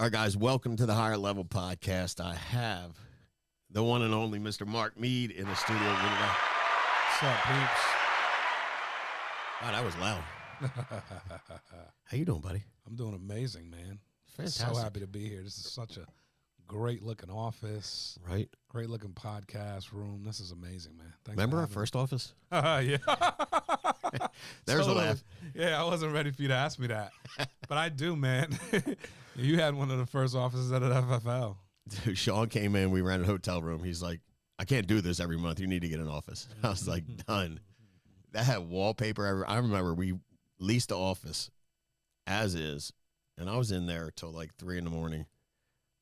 All right, guys, welcome to the Higher Level Podcast. I have the one and only Mr. Marc Meade in the studio with me today. What's up, peeps? Wow, that was loud. How you doing, buddy? I'm doing amazing, man. Fantastic. So happy to be here. This is such a great-looking office. Right? Great-looking podcast room. This is amazing, man. Thanks. Remember our first office? Yeah. There's a laugh. Yeah, I wasn't ready for you to ask me that. But I do, man. You had one of the first offices at an FFL. Dude, Sean came in. We rented a hotel room. He's like, I can't do this every month. You need to get an office. I was like, done. That had wallpaper. I remember we leased the office as is, and I was in there till like 3 in the morning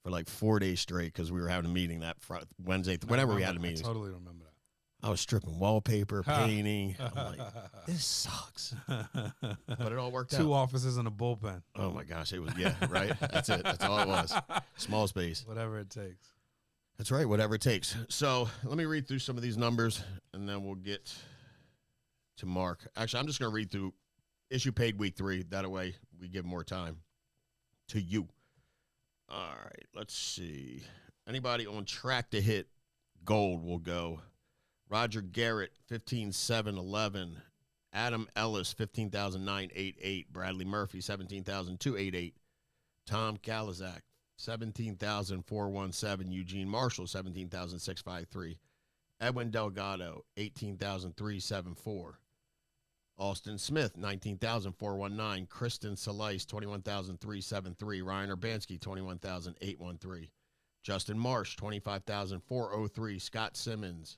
for like 4 days straight because we were having a meeting that Wednesday, whenever we had a meeting. I totally remember that. I was stripping wallpaper, painting. I'm like, this sucks. But it all worked out. 2 offices and a bullpen. Oh, my gosh. It was, yeah, right? That's it. That's all it was. Small space. Whatever it takes. That's right. Whatever it takes. So let me read through some of these numbers, and then we'll get to Marc. Actually, I'm just going to read through issue paid week 3. That way we give more time to you. All right. Let's see. Anybody on track to hit gold will go. Roger Garrett, 15,711. Adam Ellis, 15,988. Bradley Murphy, 17,288. Tom Kalizak, 17,417. Eugene Marshall, 17,653. Edwin Delgado, 18,374. Austin Smith, 19,419. Kristen Salice, 21,373. Ryan Urbanski, 21,813. Justin Marsh, 25,403. Scott Simmons,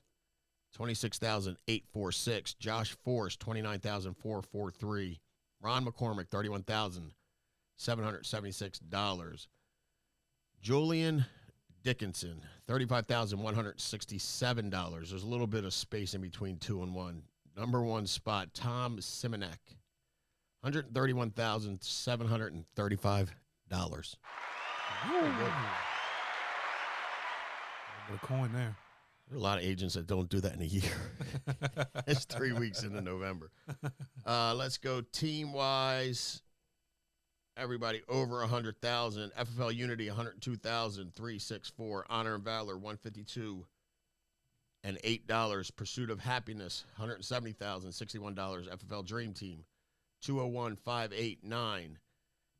26,846. Josh Force, 29,443. Ron McCormick, $31,776. Julian Dickinson, $35,167. There's a little bit of space in between 2 and 1. Number 1 spot, Tom Simonek, $131,735. Put a coin there. There are a lot of agents that don't do that in a year. It's 3 weeks into November. Let's go team-wise. Everybody over 100,000. FFL Unity, 102,364. Honor and Valor, 152 and $8. Pursuit of Happiness, $170,061. FFL Dream Team, 201,589.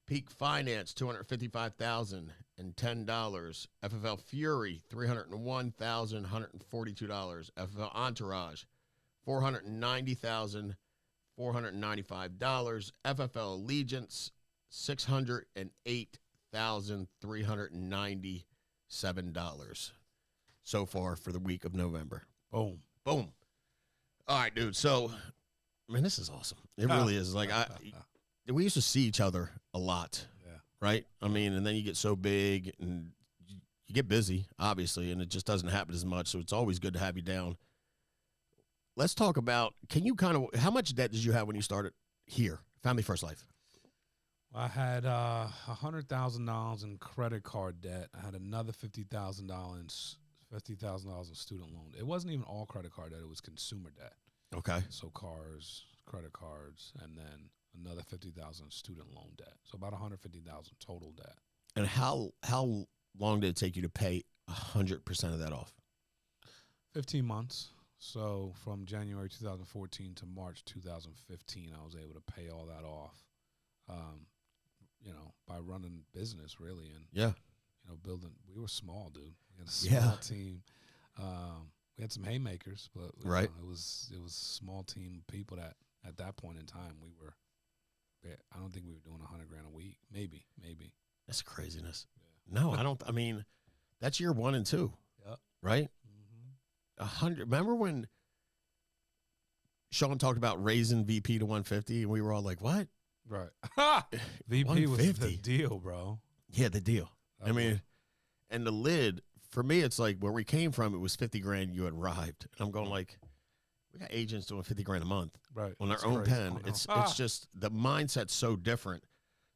Peak Finance, $255,010. FFL Fury, $301,142. FFL Entourage, $490,495. FFL Allegiance, $608,397 so far for the week of November. Boom. Boom. All right, dude. So, man, this is awesome. It really is. Like, we used to see each other a lot, right? I mean, and then you get so big and you get busy, obviously, and it just doesn't happen as much. So it's always good to have you down. Let's talk about, how much debt did you have when you started here, Family First Life? I had $100,000 in credit card debt. I had another $50,000 in student loan. It wasn't even all credit card debt. It was consumer debt. Okay. So cars, credit cards, and then another $50,000 student loan debt. So about $150,000 total debt. And how long did it take you to pay 100% of that off? 15 months. So from January 2014 to March 2015, I was able to pay all that off. By running business, really, and building. We were small, dude. We had a small team. We had some haymakers, but right. It was a small team of people that at that point in time we were. I don't think we were doing $100,000 a week. Maybe. That's craziness. Yeah. No, I don't. I mean, that's year 1 and 2. Yep. Right. 100. Remember when Sean talked about raising VP to 150, and we were all like, "What?" Right. VP was the deal, bro. Yeah, the deal. I mean, and the lid, for me, it's like where we came from, it was $50,000 you had arrived. And I'm going like, we got agents doing $50,000 a month on their own pen. It's just the mindset's so different.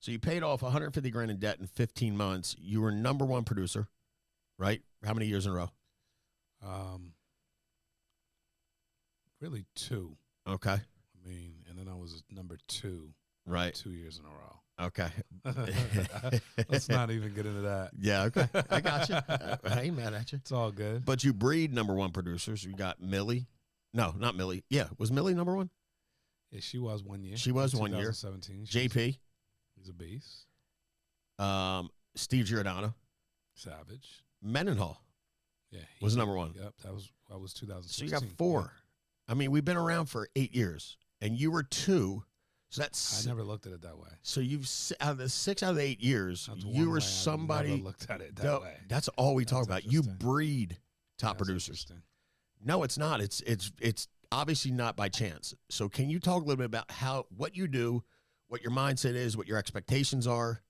So you paid off $150,000 in debt in 15 months. You were number 1 producer, right? How many years in a row? Really 2. Okay. I mean, and then I was number 2. Right. 2 years in a row. Okay. Let's not even get into that. Yeah, okay. I got you. I ain't mad at you. It's all good. But you breed number one producers. You got Millie. No, not Millie. Yeah, was Millie number one? Yeah, she was 1 year. She was 1 year. 2017. JP. He's a beast. Steve Giordano. Savage. Mendenhall. Yeah. Was number one. Yep, that was 2016. So you got 4. Yeah. I mean, we've been around for 8 years, and you were 2. So that's. I never looked at it that way. So you've out of the 6 out of the 8 years, you were somebody. I never looked at it that way. That's all we talk about. You breed top producers. No, it's not. It's obviously not by chance. So can you talk a little bit about what you do, what your mindset is, what your expectations are,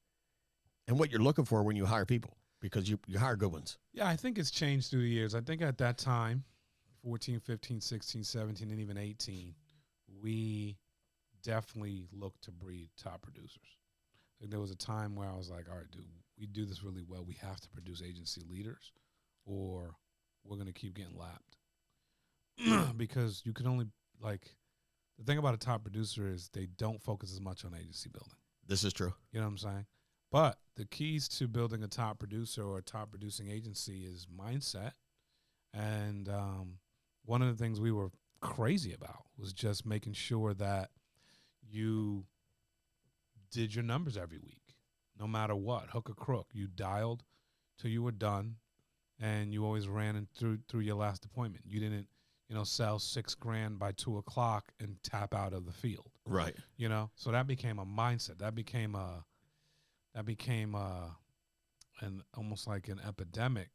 and what you're looking for when you hire people? Because you hire good ones. Yeah, I think it's changed through the years. I think at that time, 14, 15, 16, 17, and even 18, we definitely looked to breed top producers. Like there was a time where I was like, all right, dude, we do this really well. We have to produce agency leaders or we're going to keep getting lapped. Because you can only, like, the thing about a top producer is they don't focus as much on agency building. This is true. You know what I'm saying? But the keys to building a top producer or a top producing agency is mindset. And one of the things we were crazy about was just making sure that you did your numbers every week, no matter what, hook or crook. You dialed till you were done, and you always ran through your last appointment. You didn't, sell $6,000 by 2:00 and tap out of the field. Right. So that became a mindset. That became an almost like an epidemic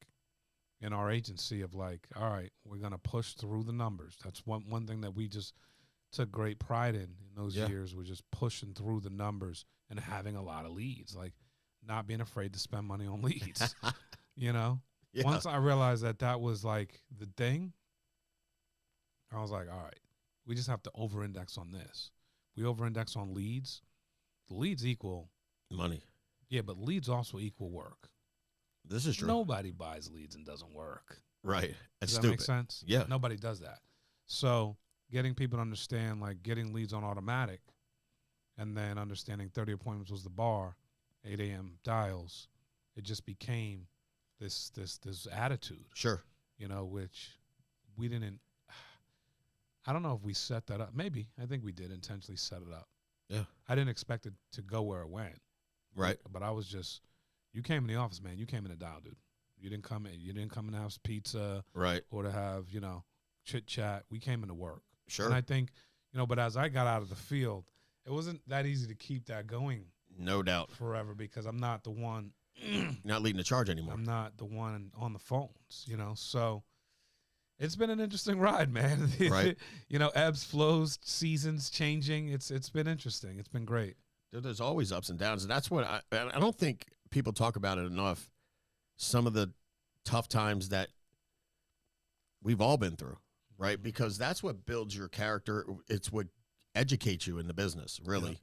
in our agency of like, all right, we're gonna push through the numbers. That's one thing that we just took great pride in those years, was just pushing through the numbers and having a lot of leads, like not being afraid to spend money on leads. Yeah. Once I realized that was like the thing, I was like, all right, we just have to over-index on this. We over-index on leads. The leads equal money. Yeah, but leads also equal work. This is true. Nobody buys leads and doesn't work. Right. That's Does that stupid. make sense? Yeah. Nobody does that. So getting people to understand, like getting leads on automatic and then understanding 30 appointments was the bar, 8 a.m. dials, it just became this attitude. Sure. Which we didn't, I don't know if we set that up. Maybe. I think we did intentionally set it up. Yeah. I didn't expect it to go where it went. Right. But I was just, you came in the office, man. You came in to dial, dude. You didn't come in to have pizza. Right. Or to have, chit chat. We came in to work. Sure. And I think, but as I got out of the field, it wasn't that easy to keep that going. No doubt. Forever, because I'm not the one. Not leading the charge anymore. I'm not the one on the phones, So it's been an interesting ride, man. Right. Ebbs, flows, seasons changing. It's been interesting. It's been great. There's always ups and downs, and that's what I don't think people talk about it enough. Some of the tough times that we've all been through, right? Because that's what builds your character. It's what educates you in the business, really.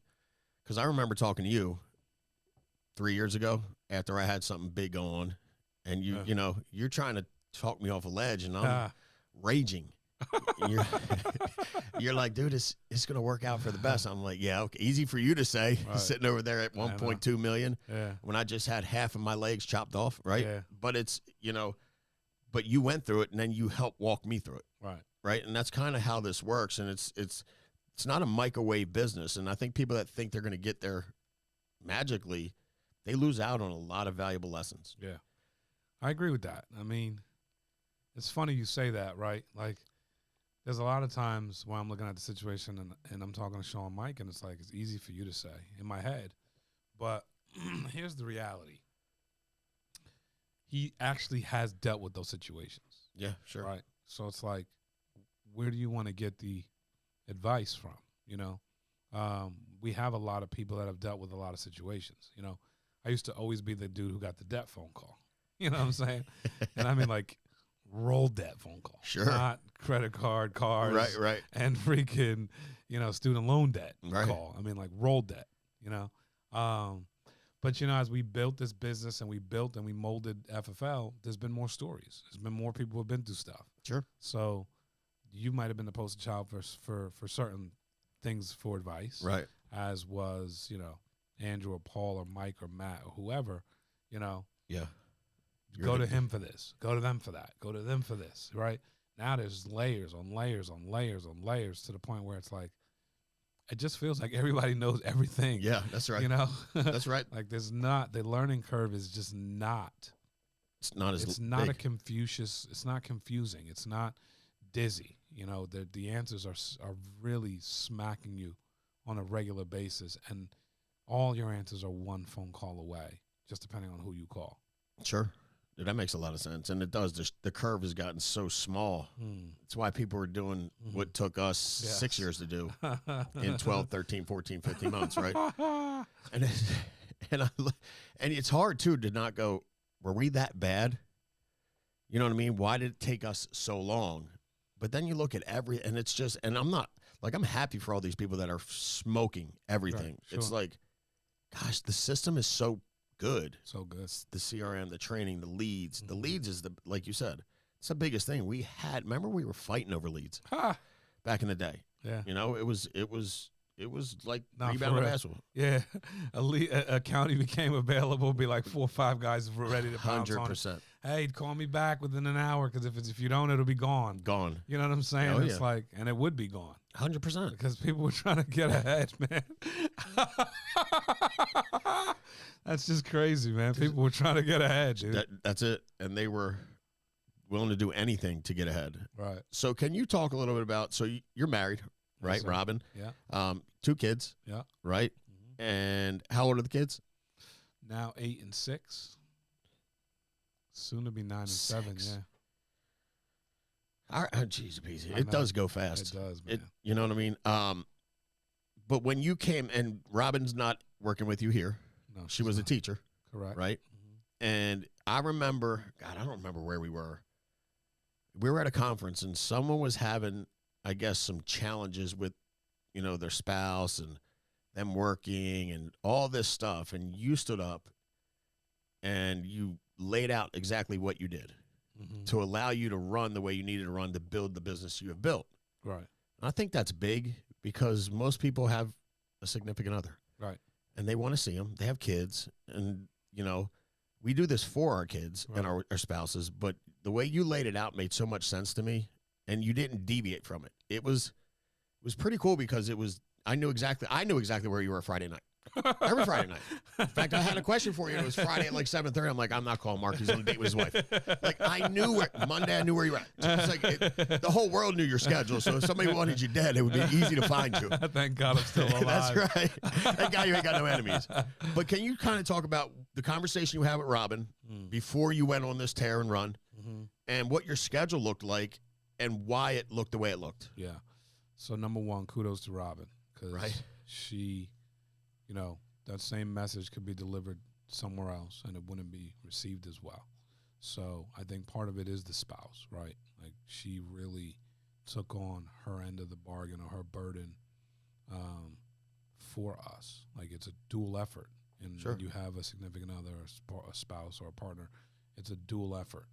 Because I remember talking to you 3 years ago after I had something big on, and you're trying to talk me off a ledge, and I'm raging. You're like, dude, it's going to work out for the best. I'm like, yeah, okay. Easy for you to say, right. Sitting over there at 1.2 million when I just had half of my legs chopped off, right? Yeah. But it's, but you went through it, and then you helped walk me through it. Right. Right. And that's kind of how this works. And it's not a microwave business. And I think people that think they're going to get there magically, they lose out on a lot of valuable lessons. Yeah. I agree with that. I mean, it's funny you say that, right? Like, there's a lot of times when I'm looking at the situation and I'm talking to Sean and Mike, and it's like, it's easy for you to say in my head. But here's the reality. He actually has dealt with those situations. Yeah, sure. Right. So it's like, where do you want to get the advice from? We have a lot of people that have dealt with a lot of situations. I used to always be the dude who got the debt phone call. You know what I'm saying? And I mean, like, roll debt phone call. Sure. Not credit card, cars. Right. And freaking, student loan debt call. I mean, like, roll debt, But, as we built this business and we built and we molded FFL, there's been more stories. There's been more people who have been through stuff. Sure. So you might have been the poster child for certain things for advice. Right. As was, Andrew or Paul or Mike or Matt or whoever, you know, Yeah. go to him for this, go to them for that, go to them for this, right? Now there's layers on layers on layers on layers to the point where it's like, it just feels like everybody knows everything. Yeah, that's right. You know? That's right. Like there's not, the learning curve is just not. It's not as It's not big. a Confucius. It's not confusing. It's not dizzy. You know, the answers are really smacking you on a regular basis, and all your answers are one phone call away, just depending on who you call. Sure. Dude, that makes a lot of sense. And it does. The curve has gotten so small. That's why people are doing what took us 6 years to do in 12, 13, 14, 15 months, right? And and it's hard, too, to not go, were we that bad? You know what I mean? Why did it take us so long? But then you look at and it's just, and I'm not, like, I'm happy for all these people that are smoking everything. Right, sure. It's like, gosh, the system is so good. So good. It's the CRM, the training, the leads. The leads is like you said, it's the biggest thing. Remember we were fighting over leads back in the day. Yeah. You know, it was like rebounding basketball. Yeah. A county became available, be like 4 or 5 guys were ready to pounce 100%. on it. Hey, call me back within an hour, because if you don't, it'll be gone. Gone. You know what I'm saying? Oh, it's like, and it would be gone. 100%. Because people were trying to get ahead, man. That's just crazy, man. People were trying to get ahead, dude. That's it. And they were willing to do anything to get ahead. Right. So can you talk a little bit about, so you're married, right, yes, Robin? Yeah. 2 kids. Yeah. Right? Mm-hmm. And how old are the kids? Now 8 and 6. Soon to be 9 and 7, yeah. Oh, jeez, it does go fast. It does, man. You know what I mean? But when you came, and Robin's not working with you here. No, she was a teacher. Correct. Right? Mm-hmm. And I remember, God, I don't remember where we were. We were at a conference, and someone was having, I guess, some challenges with, you know, their spouse and them working and all this stuff. And you stood up and you laid out exactly what you did to allow you to run the way you needed to run to build the business you have built. Right. And I think that's big, because most people have a significant other. Right. And they want to see them. They have kids. And, you know, we do this for our kids and our spouses. But the way you laid it out made so much sense to me. And you didn't deviate from it. It was pretty cool, because I knew exactly where you were Friday night. Every Friday night. In fact, I had a question for you. It was Friday at like 7:30. I'm like, I'm not calling Mark. He's on a date with his wife. Like, I knew Monday, I knew where you were at. It's like the whole world knew your schedule. So if somebody wanted you dead, it would be easy to find you. Thank God I'm still alive. That's right. Thank God you ain't got no enemies. But can you kind of talk about the conversation you had with Robin before you went on this tear and run, and what your schedule looked like and why it looked the way it looked? Yeah. So number one, kudos to Robin, because she, you know, that same message could be delivered somewhere else and it wouldn't be received as well. So I think part of it is the spouse, right? Like, she really took on her end of the bargain, or her burden, for us. Like, it's a dual effort. And when you have a significant other, a spouse, or a partner, it's a dual effort.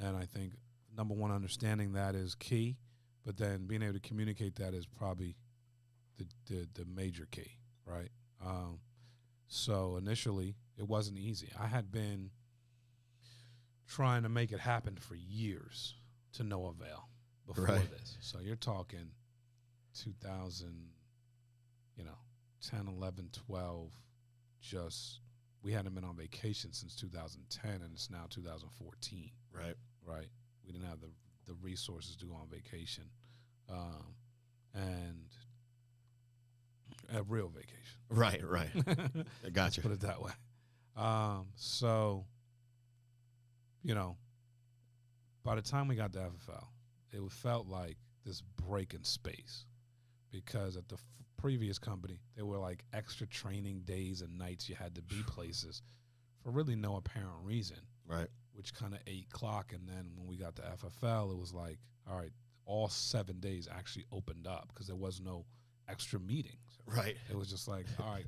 And I think number one, understanding that is key, but then being able to communicate that is probably the major key, right? So initially, it wasn't easy. I had been trying to make it happen for years to no avail before this. So you're talking 2000, 10, 11, 12, we hadn't been on vacation since 2010, and it's now 2014. Right. Right. We didn't have the resources to go on vacation, and a real vacation. Right. I got you. Put it that way. So, by the time we got to FFL, it felt like this break in space, because at the previous company, there were like extra training days and nights you had to be places for really no apparent reason. Right. Which kind of ate clock. And then when we got to FFL, it was like, all right, all 7 days actually opened up because there was no extra meetings. Right. It was just like, all right,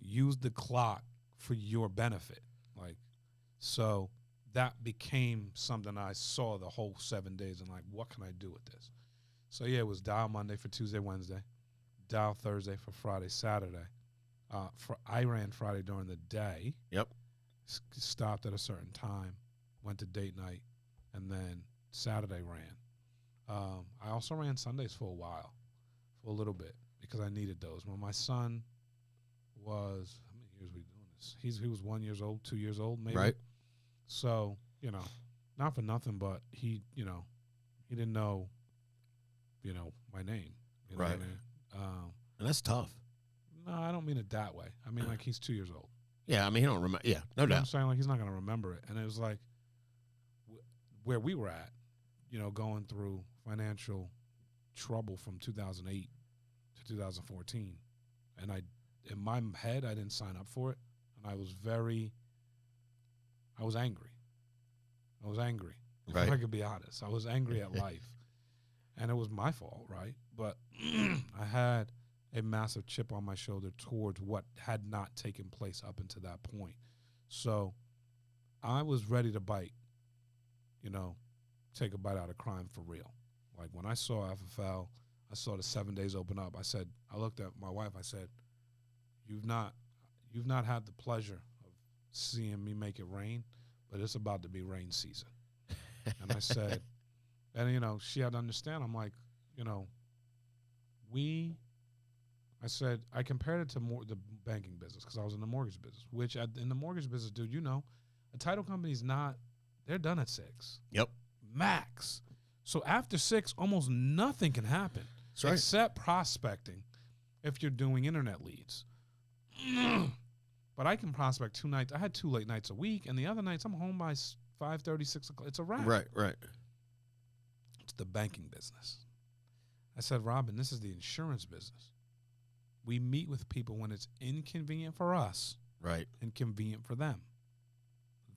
use the clock for your benefit. Like, so that became something I saw the whole 7 days, and like, what can I do with this? So yeah, it was dial Monday for Tuesday, Wednesday, dial Thursday for Friday, Saturday, I ran Friday during the day. Yep. Stopped at a certain time, went to date night, and then Saturday ran. I also ran Sundays for a while, for a little bit, because I needed those. When my son was, how many years we doing this? He was 1 year old, 2 years old, maybe. Right. So, not for nothing, but he didn't know, my name. You know Right. what I mean? And that's tough. No, I don't mean it that way. I mean, like, he's 2 years old. Yeah, I mean, he don't remember. Yeah, no You know what I'm doubt. saying? Like, he's not going to remember it. And it was like where we were at, going through financial trouble from 2008 to 2014. And in my head, I didn't sign up for it. And I was angry. Right. If I could be honest. I was angry at life. And it was my fault, right? But I had a massive chip on my shoulder towards what had not taken place up until that point. So I was ready to bite, take a bite out of crime for real. Like when I saw FFL, I saw the 7 days open up. I looked at my wife, I said, you've not had the pleasure of seeing me make it rain, but it's about to be rain season. And I said, and she had to understand. I'm like, I said, I compared it to the banking business because I was in the mortgage business, which in the mortgage business, dude, a title company's they're done at 6. Yep. Max. So after 6, almost nothing can happen. That's right. Except prospecting if you're doing internet leads. But I can prospect 2 nights. I had 2 late nights a week, and the other nights I'm home by 5:30, 6 o'clock. It's a wrap. Right. It's the banking business. I said, Robin, this is the insurance business. We meet with people when it's inconvenient for us, Right. and convenient for them.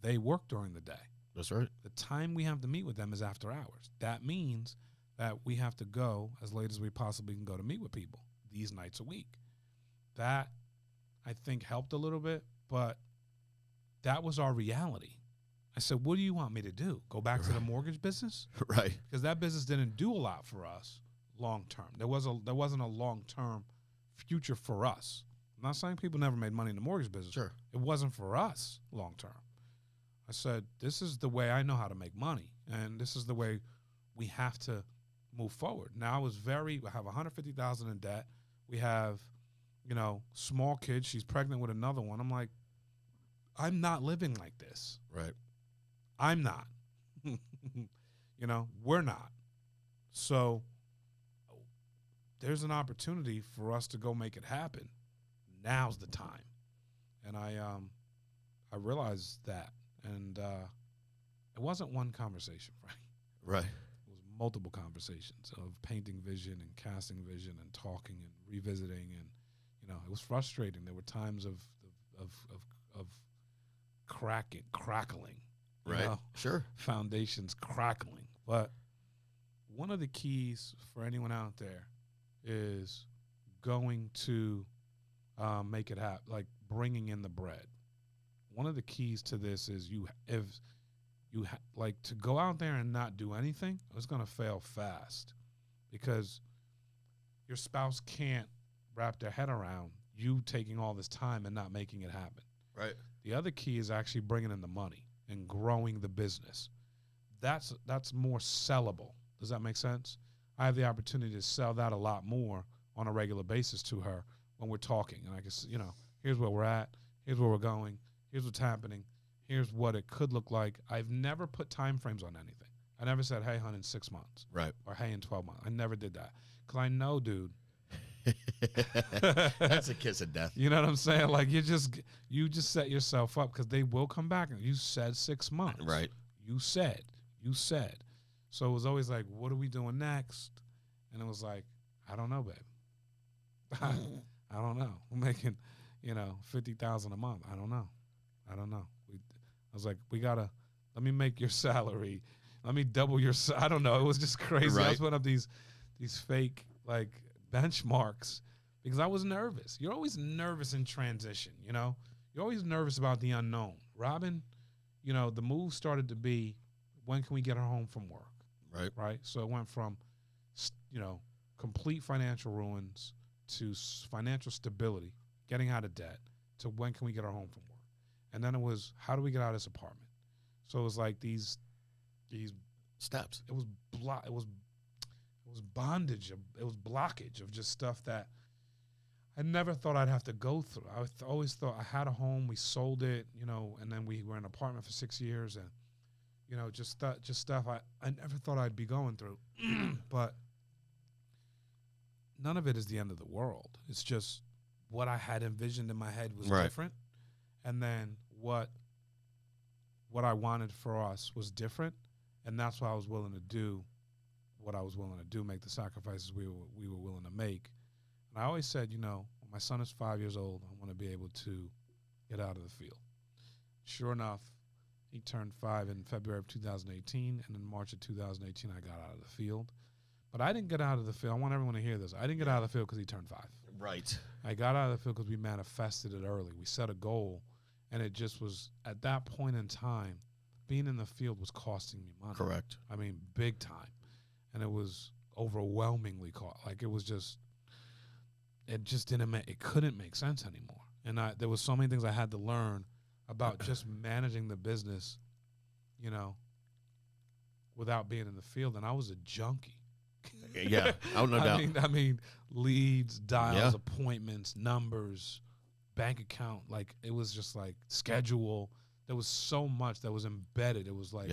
They work during the day. That's right. The time we have to meet with them is after hours. That means that we have to go as late as we possibly can go to meet with people these nights a week. That, I think, helped a little bit, but that was our reality. I said, what do you want me to do? Go back to the mortgage business? Right. Because that business didn't do a lot for us long term. There wasn't a long term future for us. I'm not saying people never made money in the mortgage business. Sure. It wasn't for us long term. I said, this is the way I know how to make money, and this is the way we have to move forward. Now we have $150,000 in debt. We have, small kids. She's pregnant with another one. I'm like, I'm not living like this. Right. I'm not. We're not. So there's an opportunity for us to go make it happen. Now's the time. And I realized that. And it wasn't one conversation, Frank. Right. It was multiple conversations of painting vision and casting vision and talking and revisiting. And, it was frustrating. There were times of crackling. Right. Sure. Foundations crackling. But one of the keys for anyone out there is going to make it happen, like bringing in the bread. One of the keys to this is to go out there and not do anything, it's going to fail fast because your spouse can't wrap their head around you taking all this time and not making it happen. Right. The other key is actually bringing in the money and growing the business. That's more sellable. Does that make sense? I have the opportunity to sell that a lot more on a regular basis to her when we're talking. And I can, here's where we're at. Here's where we're going. Here's what's happening. Here's what it could look like. I've never put time frames on anything. I never said, hey, hon, in 6 months. Right. Or hey, in 12 months. I never did that. Because I know, dude. That's a kiss of death. You know what I'm saying? Like you just set yourself up because they will come back. And you said 6 months. Right. You said. So it was always like, what are we doing next? And it was like, I don't know, babe. I don't know. We're making, $50,000 a month. I don't know. I was like, let me make your salary. Let me double your, I don't know. It was just crazy. Right. I was putting up these fake like benchmarks because I was nervous. You're always nervous in transition, You're always nervous about the unknown. Robin, the move started to be, when can we get her home from work? Right. Right. So it went from, complete financial ruins to financial stability getting out of debt to when can we get our home from work, and then it was how do we get out of this apartment. So it was like these steps. It was bondage. It was blockage of just stuff that I never thought I'd have to go through. I always thought I had a home, we sold it, and then we were in an apartment for 6 years, and just stuff I never thought I'd be going through. But none of it is the end of the world. It's just what I had envisioned in my head was different, and then what I wanted for us was different, and that's why I was willing to do what I was willing to do, make the sacrifices we were willing to make. And I always said, when my son is 5 years old, I want to be able to get out of the field. Sure enough, he turned 5 in February of 2018, and in March of 2018, I got out of the field. But I didn't get out of the field. I want everyone to hear this. I didn't get out of the field because he turned 5. Right. I got out of the field because we manifested it early. We set a goal, and it just was, at that point in time, being in the field was costing me money. Correct. I mean, big time. And it was overwhelmingly like it was just, it just didn't make, it couldn't make sense anymore. And there was so many things I had to learn about just managing the business, without being in the field. And I was a junkie. Yeah, no doubt. I mean, leads, dials, appointments, numbers, bank account. Like, it was just like schedule. There was so much that was embedded. It was like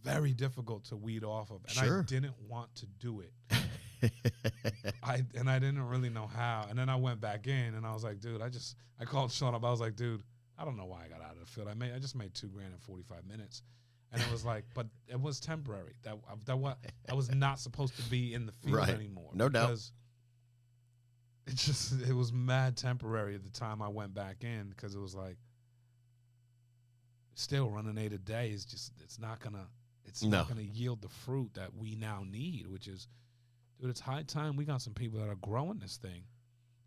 very difficult to weed off of. And I didn't want to do it. I didn't really know how. And then I went back in and I was like, dude, I called Sean up. I was like, dude, I don't know why I got out of the field. I just made $2,000 in 45 minutes. And it was like, but it was temporary. I was not supposed to be in the field anymore. No doubt. Because it was mad temporary at the time I went back in, because it was like, still running 8 a day is just, it's not gonna yield the fruit that we now need, which is, dude, it's high time we got some people that are growing this thing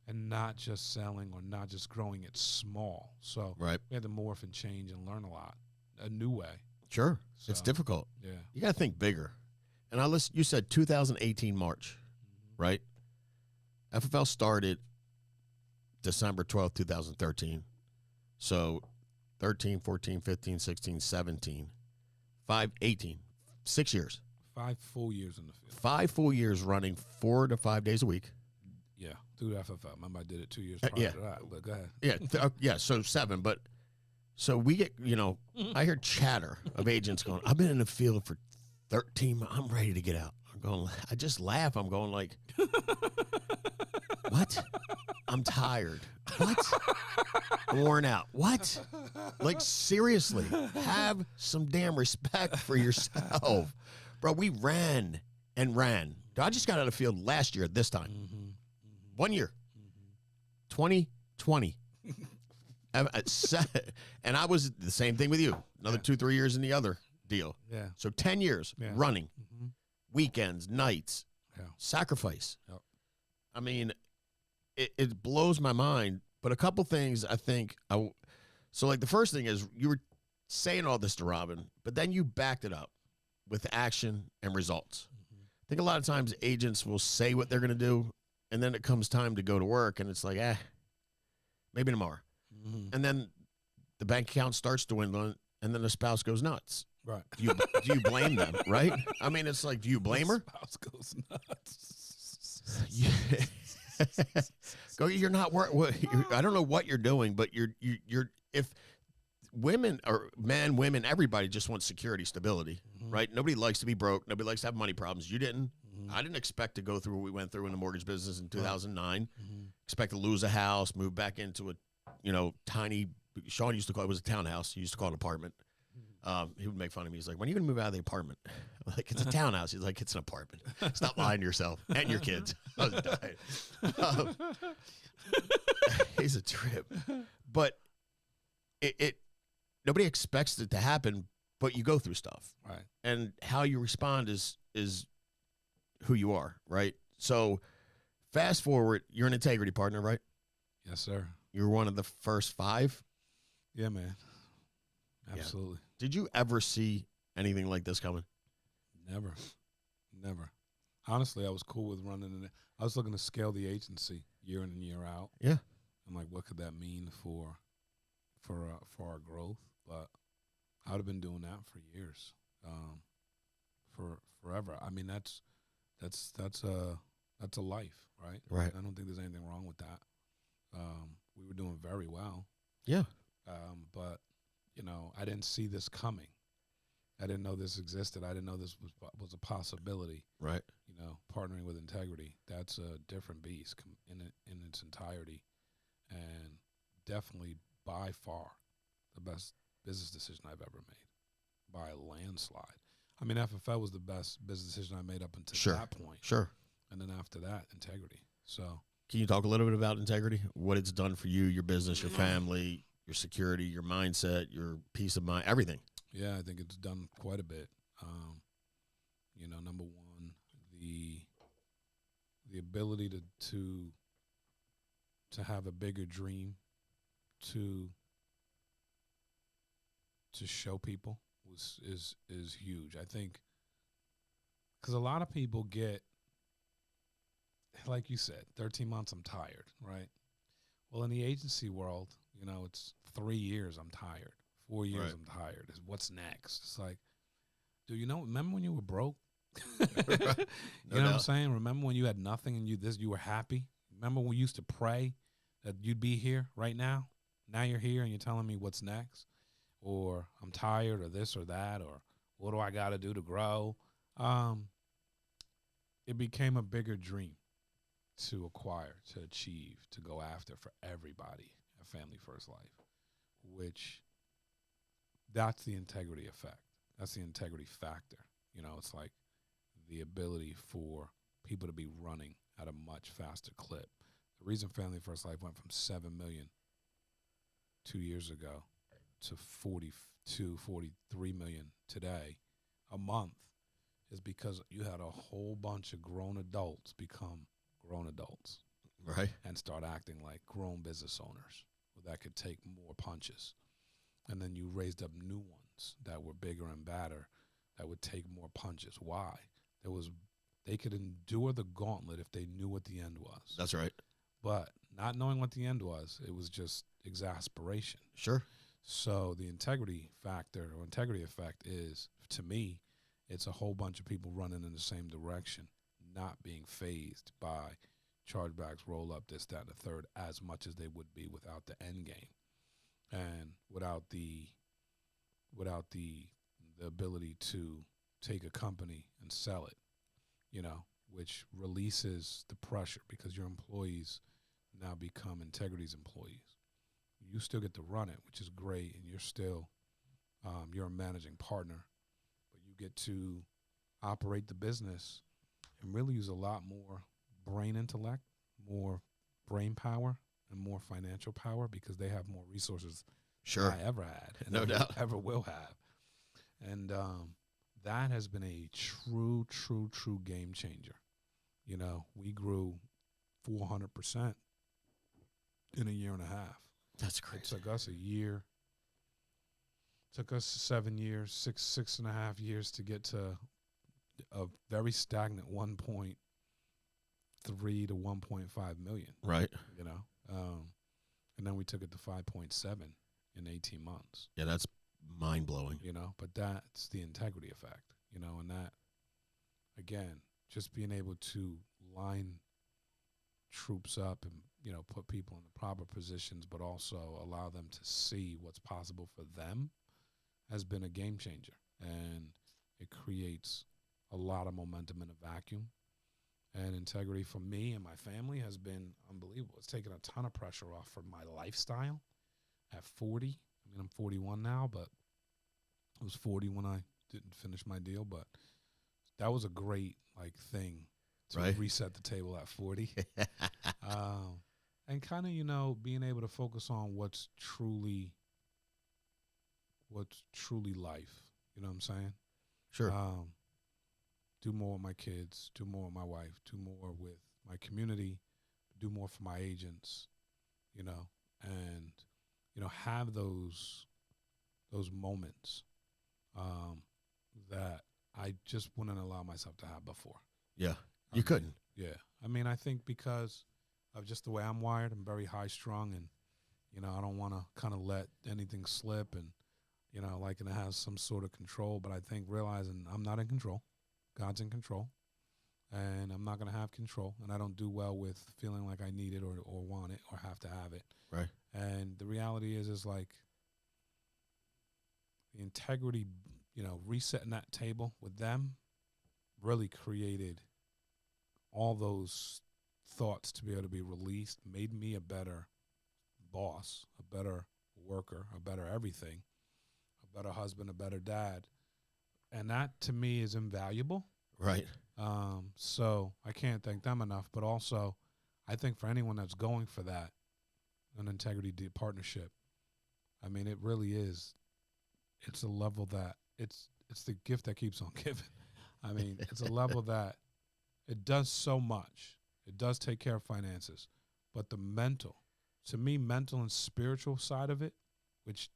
and not just selling or not just growing it small. So we had to morph and change and learn a new way. Sure. So, it's difficult. Yeah. You got to think bigger. And you said 2018 March, right? FFL started December 12th, 2013. So 13, 14, 15, 16, 17, 18, 6 years. 5 full years in the field. 5 full years running 4 to 5 days a week. Yeah, through FFL. Remember, I did it 2 years prior to that, but go ahead. Yeah, so 7. But so we get, I hear chatter of agents going, I've been in the field for 13 months. I'm ready to get out. I just laugh. I'm going like, what? I'm tired. What? I'm worn out. What? Like, seriously, have some damn respect for yourself. Bro, we ran and ran. I just got out of the field last year at this time. 1 year. 2020. And I was the same thing with you. Another 2-3 years in the other deal. Yeah. So 10 years running. Weekends, nights, sacrifice. Yep. I mean, it blows my mind. But a couple things I think, so like the first thing is you were saying all this to Robin, but then you backed it up with action and results. I think a lot of times agents will say what they're going to do, and then it comes time to go to work, and it's like, maybe tomorrow. And then the bank account starts dwindling, and then the spouse goes nuts. Right. Do you blame them, right? I mean, it's like, do you blame her? Spouse goes nuts. You're not I don't know what you're doing, but you're if women or men, women, everybody just wants security, stability, right? Nobody likes to be broke. Nobody likes to have money problems. You didn't. I didn't expect to go through what we went through in the mortgage business in 2009. Expect to lose a house, move back into a, tiny, Sean used to call it was a townhouse. He used to call it an apartment. He would make fun of me. He's like, when are you going to move out of the apartment? I'm like, it's a townhouse. He's like, it's an apartment. Stop lying to yourself and your kids. I was dying. He's a trip. But nobody expects it to happen, but you go through stuff. Right. And how you respond is who you are, right? So fast forward, you're an integrity partner, right? Yes, sir. You're one of the first 5? Yeah, man. Absolutely. Yeah. Did you ever see anything like this coming? Never. Honestly, I was cool with running in it. I was looking to scale the agency year in and year out. Yeah. and like what could that mean for our growth. But I would have been doing that for years, for forever. I mean, that's a life, right? Right. I don't think there's anything wrong with that. We were doing very well, Yeah. but I didn't see this coming. I didn't know this existed. I didn't know this was a possibility. Right. Partnering with integrity, that's a different beast in its entirety, and definitely by far the best business decision I've ever made by a landslide. I mean, FFL was the best business decision I made up until that point. Sure. And then after that, integrity. So, can you talk a little bit about integrity? What it's done for you, your business, your family, your security, your mindset, your peace of mind, everything? Yeah, I think it's done quite a bit. Number one, the ability to have a bigger dream, to show people is huge. I think because a lot of people get, like you said, 13 months, I'm tired, right? Well, in the agency world, it's 3 years, I'm tired. 4 years, Right. I'm tired. It's what's next? It's like, remember when you were broke? No What I'm saying? Remember when you had nothing and you were happy? Remember when we used to pray that you'd be here right now? Now you're here and you're telling me what's next? Or I'm tired, or this or that, or what do I got to do to grow? It became a bigger dream to acquire, to achieve, to go after for everybody at Family First Life, which that's the integrity effect. That's the integrity factor. It's like the ability for people to be running at a much faster clip. The reason Family First Life went from 7 million 2 years ago to 42, 43 million today a month is because you had a whole bunch of grown adults become grown adults. Right. And start acting like grown business owners that could take more punches. And then you raised up new ones that were bigger and badder that would take more punches. Why? They could endure the gauntlet if they knew what the end was. That's right. But not knowing what the end was, it was just exasperation. Sure. So the integrity factor or integrity effect is, to me, it's a whole bunch of people running in the same direction, not being phased by chargebacks, roll up, this, that, and the third, as much as they would be without the end game, and without the ability to take a company and sell it, which releases the pressure because your employees now become integrity's employees. You still get to run it, which is great, and you're still you're a managing partner, but you get to operate the business and really use a lot more brain intellect, more brain power, and more financial power because they have more resources Sure. than I ever had and No doubt. ever will have. And that has been a true game changer. We grew 400% in a year and a half. That's crazy. It took us a year. Took us 7 years, six and a half years to get to a very stagnant 1.3 to 1.5 million. Right. And then we took it to 5.7 in 18 months. Yeah, that's mind blowing. But that's the integrity effect. And that, again, just being able to line troops up and put people in the proper positions, but also allow them to see what's possible for them has been a game changer. And it creates a lot of momentum in a vacuum. And integrity for me and my family has been unbelievable. It's taken a ton of pressure off from my lifestyle at 40. I mean, I'm 41 now, but I was 40 when I didn't finish my deal. But that was a great thing to reset the table at 40. And kind of, being able to focus on what's truly life. You know what I'm saying? Sure. Do more with my kids, do more with my wife, do more with my community, do more for my agents, and, have those moments that I just wouldn't allow myself to have before. Yeah. You couldn't. Yeah. I mean, I think because of just the way I'm wired. I'm very high strung, and I don't want to kind of let anything slip, and and it has some sort of control. But I think realizing I'm not in control, God's in control, and I'm not going to have control, and I don't do well with feeling like I need it or want it or have to have it. Right. And the reality is like the integrity, resetting that table with them really created all those thoughts to be able to be released, made me a better boss, a better worker, a better everything, a better husband, a better dad. And that to me is invaluable. Right. So I can't thank them enough, but also I think for anyone that's going for that, an integrity partnership, I mean, it really is. It's a level that it's the gift that keeps on giving. I mean, it's a level that it does so much. It does take care of finances, but the mental and spiritual side of it, which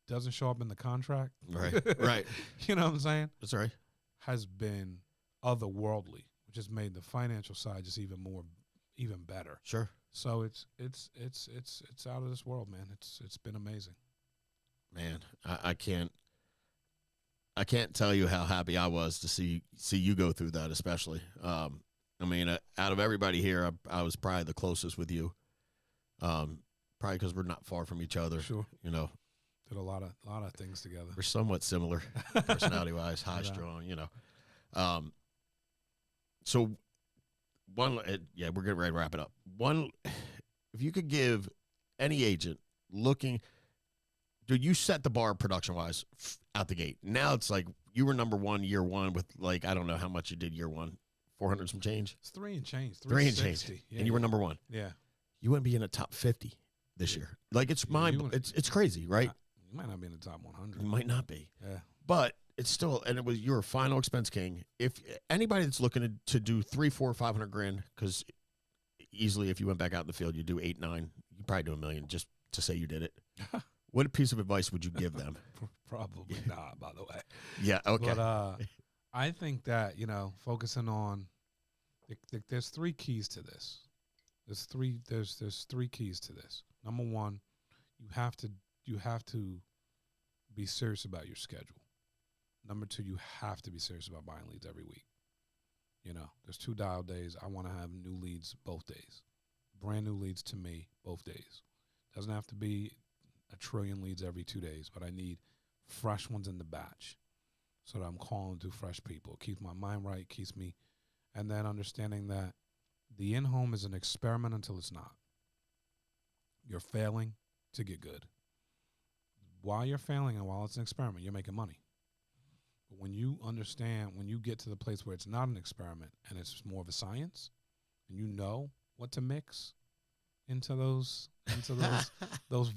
doesn't show up in the contract. Right. Right. You know what I'm saying? That's right. Has been otherworldly, which has made the financial side just even better. Sure. So it's out of this world, man. It's been amazing. Man, I can't tell you how happy I was to see you go through that, especially. I mean, out of everybody here, I was probably the closest with you. Probably because we're not far from each other. Sure. Did a lot of things together. We're somewhat similar, personality-wise, high strung. So we're getting ready to wrap it up. If you could give any agent looking. Dude, you set the bar production-wise out the gate. Now it's like you were number one year one with, like, I don't know how much you did year one. 400 some change? It's 3 and change. 3 and change. Yeah, and you were number one. Yeah. You wouldn't be in the top 50 this year. Like, it's it's crazy, right? You might not be in the top 100. You might not be. Yeah. But it's still, and it was your final expense king. If anybody that's looking to do 3, 4, 500 grand, because easily if you went back out in the field, you do 8, 9, you probably do $1 million just to say you did it. What piece of advice would you give them? Probably not, by the way. Yeah, okay. But I think that, focusing on there's 3 keys to this. There's three keys to this. Number one, you have to be serious about your schedule. Number 2, you have to be serious about buying leads every week. There's 2 dial days. I want to have new leads both days. Brand new leads to me both days. Doesn't have to be a trillion leads every 2 days, but I need fresh ones in the batch so that I'm calling to fresh people. It keeps my mind right, keeps me, and then understanding that the in-home is an experiment until it's not. You're failing to get good. While you're failing and while it's an experiment, you're making money. But when you understand, when you get to the place where it's not an experiment and it's more of a science, and you know what to mix into those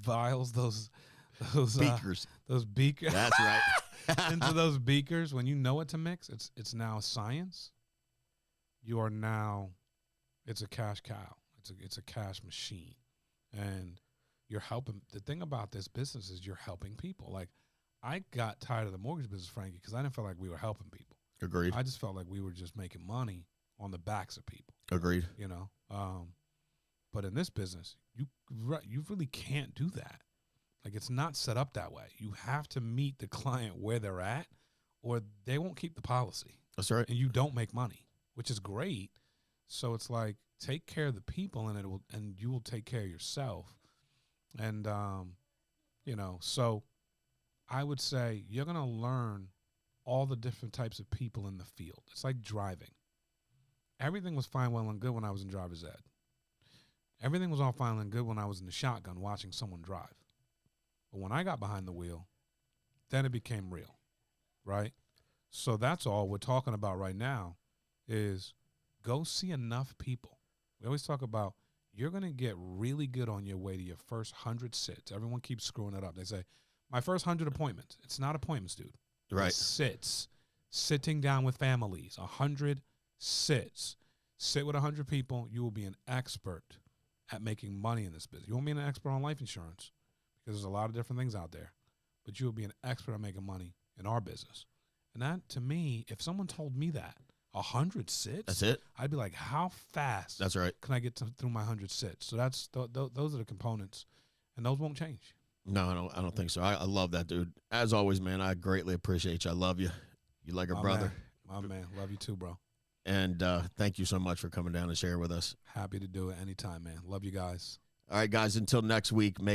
vials, those beakers, those beakers. That's right. Into those beakers, when you know what to mix, it's now science. You are now, it's a cash cow. It's a cash machine, and you're helping. The thing about this business is you're helping people. Like, I got tired of the mortgage business, Frankie, because I didn't feel like we were helping people. Agreed. I just felt like we were just making money on the backs of people. Agreed. But in this business, you really can't do that. Like, it's not set up that way. You have to meet the client where they're at, or they won't keep the policy. That's right. And you don't make money, which is great. So it's like, take care of the people, and you will take care of yourself. And so I would say you're gonna learn all the different types of people in the field. It's like driving. Everything was fine, well, and good when I was in driver's ed. Everything was all fine and good when I was in the shotgun watching someone drive. But when I got behind the wheel, then it became real, right? So that's all we're talking about right now is go see enough people. We always talk about you're going to get really good on your way to your first 100 sits. Everyone keeps screwing it up. They say, my first 100 appointments. It's not appointments, dude. Right. It's sits. Sitting down with families. 100 sits. Sit with 100 people. You will be an expert at making money in this business. You won't be an expert on life insurance because there's a lot of different things out there, but you will be an expert at making money in our business. And that, to me, if someone told me that 100 sits. That's it. I'd be like, how fast? That's right. Can I get through my 100 sits? So that's those are the components, and those won't change. No, I don't think so. I love that, dude. As always, man, I greatly appreciate you. I love you. You like a brother. My man. Love you too, bro. And thank you so much for coming down and sharing with us. Happy to do it anytime, man. Love you guys. All right, guys, until next week, make